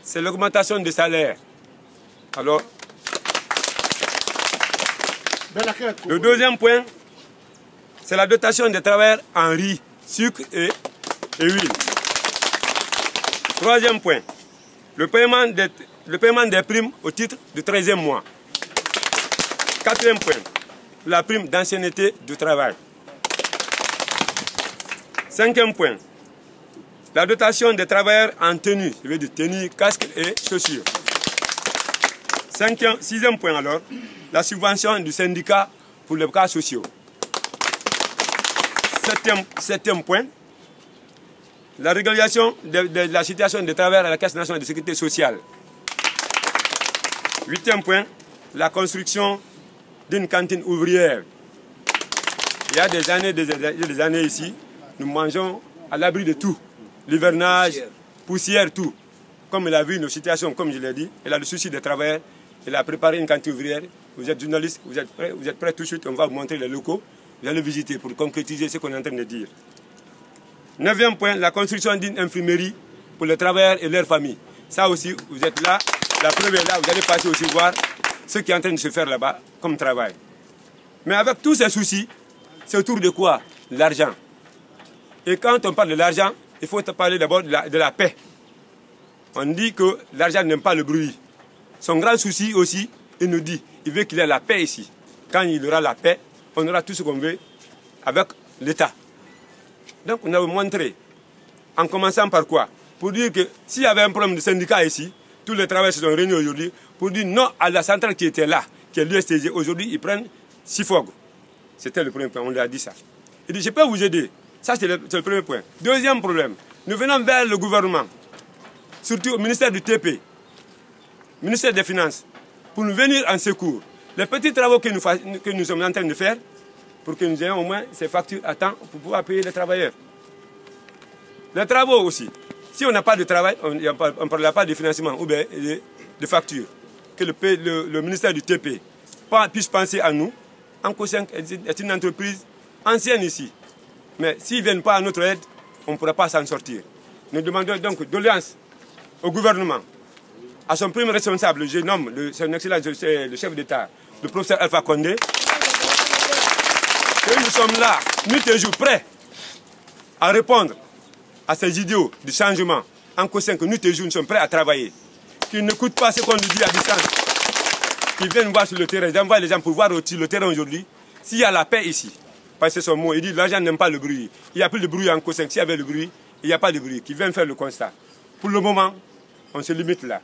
c'est l'augmentation des salaires. Alors, le deuxième point, c'est la dotation des travailleurs en riz, sucre et huile. Troisième point, le paiement des primes au titre du 13e mois. Quatrième point, la prime d'ancienneté du travail. Cinquième point, la dotation des travailleurs en tenue, je veux dire tenue, casque et chaussures. Sixième point alors, la subvention du syndicat pour les cas sociaux. Septième point, la régulation de la situation des travailleurs à la Caisse nationale de sécurité sociale. Huitième point, la construction d'une cantine ouvrière. Il y a des années ici, nous mangeons à l'abri de tout. L'hivernage, poussière, tout. Comme il a vu nos situations, comme je l'ai dit, il a le souci des travailleurs, il a préparé une cantine ouvrière. Vous êtes journaliste, vous êtes prêts tout de suite, on va vous montrer les locaux. Vous allez visiter pour concrétiser ce qu'on est en train de dire. Neuvième point, la construction d'une infirmerie pour les travailleurs et leurs familles. Ça aussi, vous êtes là, la preuve est là, vous allez passer aussi voir ce qui est en train de se faire là-bas comme travail. Mais avec tous ces soucis, c'est autour de quoi? L'argent. Et quand on parle de l'argent, il faut parler d'abord de la paix. On dit que l'argent n'aime pas le bruit. Son grand souci aussi, il nous dit, il veut qu'il y ait la paix ici. Quand il y aura la paix, on aura tout ce qu'on veut avec l'État. Donc on a montré, en commençant par quoi? Pour dire que s'il y avait un problème de syndicat ici, tous les travailleurs se sont réunis aujourd'hui pour dire non à la centrale qui était là, qui est l'USTG. Aujourd'hui, ils prennent Sifog. C'était le premier point, on lui a dit ça. Il dit, je peux vous aider. Ça, c'est le premier point. Deuxième problème, nous venons vers le gouvernement, surtout au ministère du TP, ministère des Finances, pour nous venir en secours. Les petits travaux que nous sommes en train de faire, pour que nous ayons au moins ces factures à temps pour pouvoir payer les travailleurs. Les travaux aussi. Si on n'a pas de travail, on ne parlera pas de financement ou bien de factures. Que le ministère du TP puisse penser à nous. Anco5 est une entreprise ancienne ici. Mais s'ils ne viennent pas à notre aide, on ne pourra pas s'en sortir. Nous demandons donc doléance au gouvernement, à son premier responsable, je nomme son excellence, le chef d'État, le professeur Alpha Condé, que nous sommes là, nuit et jour, prêts à répondre à ces idiots du changement. En Anco5, nuit et jour, nous sommes prêts à travailler. Qu'ils n'écoutent pas ce qu'on nous dit à distance. Qu'ils viennent voir sur le terrain. J'envoie les gens pour voir sur le terrain aujourd'hui s'il y a la paix ici. Parce que son mot, il dit l'argent n'aime pas le bruit. Il n'y a plus de bruit en Anco5. S'il y avait le bruit, il n'y a pas de bruit. Qu'ils viennent faire le constat. Pour le moment, on se limite là.